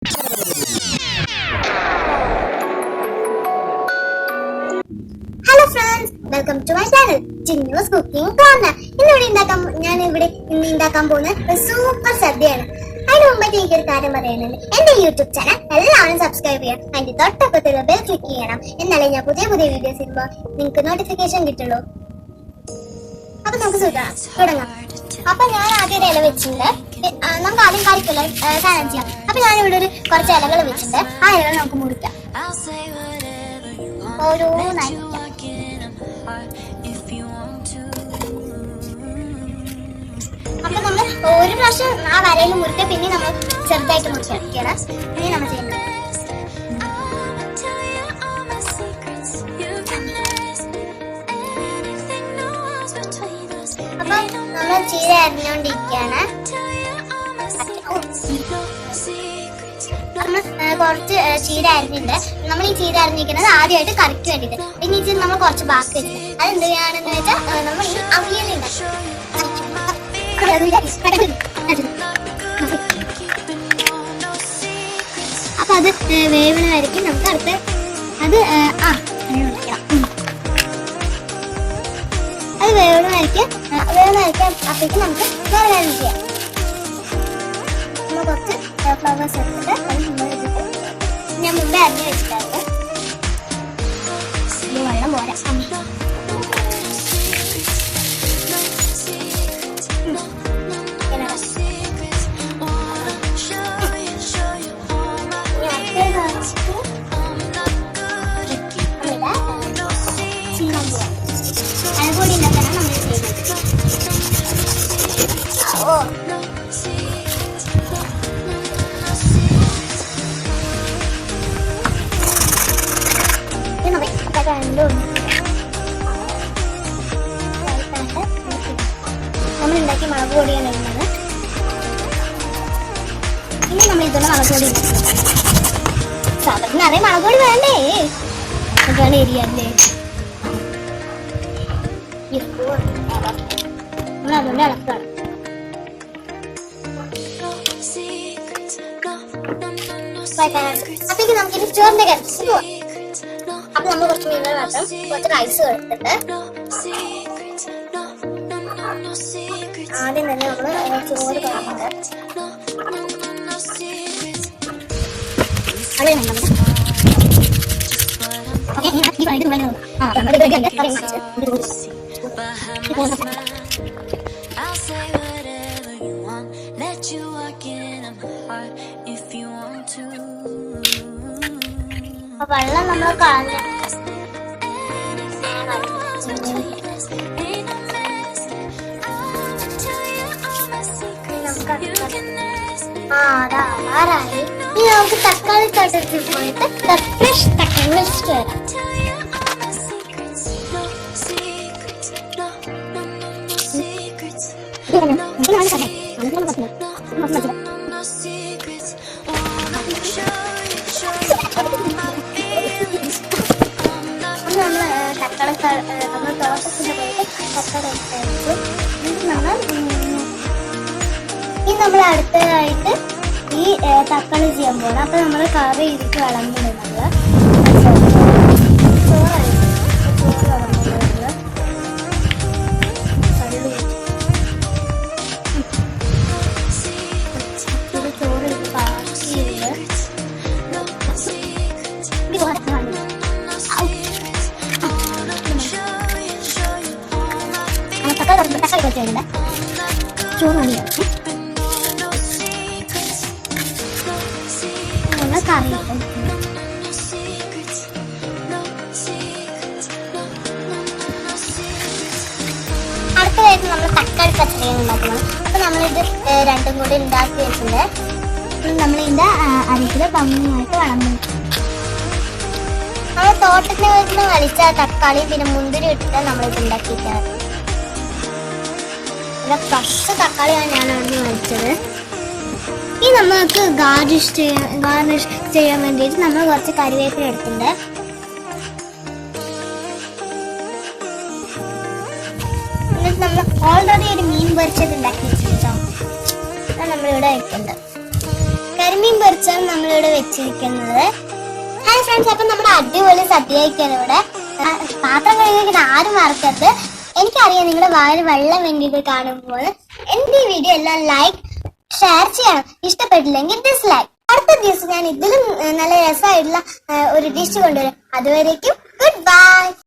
Hello friends, welcome to my channel Chinnu's cooking corner. ഇന്ന് ഉണ്ടാക്കാൻ പോകുന്ന ഒരു സൂപ്പർ സദ്യയാണ്. അതിന് മുമ്പായിട്ട് എനിക്കൊരു കാര്യം പറയാനുണ്ട്. എന്റെ യൂട്യൂബ് ചാനൽ എല്ലാവരും സബ്സ്ക്രൈബ് ചെയ്യണം. അതിന്റെ തൊട്ടപ്പുറത്തുള്ള ബെൽ ക്ലിക്ക് ചെയ്യണം. എന്നാലേ ഞാൻ പുതിയ വീഡിയോസ് ഇടുമ്പോൾ നിങ്ങൾക്ക് നോട്ടിഫിക്കേഷൻ കിട്ടുള്ളൂ. അപ്പൊ നമുക്ക് തുടങ്ങാം. അപ്പൊ ഞാൻ ആദ്യം ഇല വെച്ചിട്ടുണ്ട്. നമുക്ക് ആദ്യം കറിക്കുള്ള സാധനം ചെയ്യാം. അപ്പൊ ഞാൻ ഇവിടെ കുറച്ച് ഇലകൾ വെച്ചിട്ടുണ്ട്. ആ ഇലകൾ നമുക്ക് മുറിക്കാം. ഓരോന്നായി അപ്പൊ നമ്മൾ ഒരു പ്രാവശ്യം ആ വരയിൽ മുറിക്കുക, പിന്നെ നമ്മൾ ചെറുതായിട്ട് മുറിക്കണം. ഇനി നമ്മൾ ചെയ്യുന്നത് അപ്പൊ നമ്മൾ ചീര അരിഞ്ഞോണ്ടിരിക്കുകയാണ്. നമ്മൾ കുറച്ച് ചീര അരിഞ്ഞിട്ടുണ്ട്. നമ്മൾ ഈ ചീര അരിഞ്ഞിരിക്കുന്നത് ആദ്യമായിട്ട് കറിക്ക് വേണ്ടിയിട്ട്. ഇനി ഇച്ചിരി നമ്മൾ കുറച്ച് ബാക്കി വെച്ചിട്ട് അതെന്ത് ചെയ്യാണെന്ന് വെച്ചാൽ നമ്മൾ ഈ അവിയലുണ്ട്. അപ്പൊ അത് വേവണ വരയ്ക്കും നമുക്ക് അടുത്ത് അത് അത് വേവണ വരയ്ക്കാൻ അപ്പോഴേക്കും നമുക്ക് വേറെ കാര്യം ചെയ്യാം. നമ്മൾ കുറച്ച് ഫ്ലവേഴ്സ് എടുത്തിട്ട് അത് നമ്മൾ ഞാൻ മുമ്പേ അരിഞ്ഞ് വെച്ചിട്ടാണ്. വെള്ളം പോരാ. അഴകൂടി ഉണ്ടാക്കാനാണ് നമ്മൾ ചെയ്യുന്നത്. നമ്മൾ ഉണ്ടാക്കിയ മുളക് പൊടിയാണ് ഇടുന്നത്. ഇനി നമ്മൾ ഇതുള്ള മുളക് പൊടി സാധാരണ അറിയാം. മുളക് പൊടി വേണ്ടേ, അതാണ് എരിയല്ലേ. നമ്മൾ അതുകൊണ്ട് ഇളക്കാണ്. അപ്പേക്ക് നമുക്കിനി ചോറിന്റെ കരച്ച് പോവാം. അപ്പൊ നമ്മൾ കുറച്ച് മീനുകൾ മാത്രം കുറച്ച് റൈസ് എടുത്തിട്ട് ആദ്യം തന്നെ നമ്മള് ചോറ് കളയുന്നുണ്ട്. വെള്ളം നമ്മൾ കളഞ്ഞു. അതാറായി. ഇനി നമുക്ക് തക്കാളി തോട്ടത്തിൽ പോയിട്ട് ഫ്രഷ് തക്കാളി വെച്ചിട്ട് വരാം. നമ്മൾ തോട്ടത്തിൽ പോയിട്ട് തക്കാളി ഇനി നമ്മൾ അടുത്തതായിട്ട് ഈ തക്കാളി ചെയ്യാൻ പോകണം. അപ്പൊ നമ്മൾ കറി ഇതിക്ക് വിളമ്പിടുന്നത് ചോറ് തക്കാളി വെച്ചിട്ടുണ്ട്. ചോറ് മണിയാണ് കറി. അടുത്തതായിട്ട് നമ്മൾ തക്കാളി പച്ചടി ഉണ്ടാക്കണം. അപ്പൊ നമ്മളിത് രണ്ടും കൂടി ഉണ്ടാക്കി വെച്ചിട്ടുണ്ട്. നമ്മളിതിന്റെ അരികില് ഭംഗിയായിട്ട് വിളമ്പും. നമ്മൾ തോട്ടത്തിൽ നിന്ന് വലിച്ച തക്കാളി പിന്നെ മുന്തിരി ഇട്ടിട്ട് നമ്മളിത് ഉണ്ടാക്കിയിട്ടാണ്. ഫ്രഷ് തക്കാളിയാണ് ഞാൻ അവിടെ നിന്ന് വലിച്ചത്. ഇനി നമ്മൾക്ക് ഗാർണിഷ് ചെയ്യാൻ വേണ്ടിയിട്ട് നമ്മൾ കുറച്ച് കറിവേപ്പില എടുത്തിട്ടുണ്ട്. എന്നിട്ട് നമ്മൾ ഓൾറെഡി ഒരു മീൻ പൊരിച്ചത് ഉണ്ടാക്കി വെച്ചിട്ടോ നമ്മളിവിടെ വെക്കുന്നുണ്ട്. കരിമീൻ പൊരിച്ചാണ് നമ്മളിവിടെ വെച്ചിരിക്കുന്നത്. ഹായ് ഫ്രണ്ട്സ്, അപ്പൊ നമ്മുടെ അടിപൊളി സദ്യയൊക്കെയാണ് ഇവിടെ. പാത്രം കഴുകിയിട്ട് ആരും മറക്കരുത്. എനിക്കറിയാം നിങ്ങളുടെ വായിൽ വെള്ളം വേണ്ടിയിട്ട് കാണുമ്പോൾ. എന്റെ ഈ വീഡിയോ എല്ലാം ലൈക്ക് ഷെയർ ചെയ്യണം. ഇഷ്ടപ്പെട്ടില്ലെങ്കിൽ ഡിസ്ലൈക്ക്. അടുത്ത ദിവസം ഞാൻ ഇതിലും നല്ല രസമായിട്ടുള്ള ഒരു ഡിഷ് കൊണ്ടുവരും. അതുവരേക്കും ഗുഡ് ബൈ.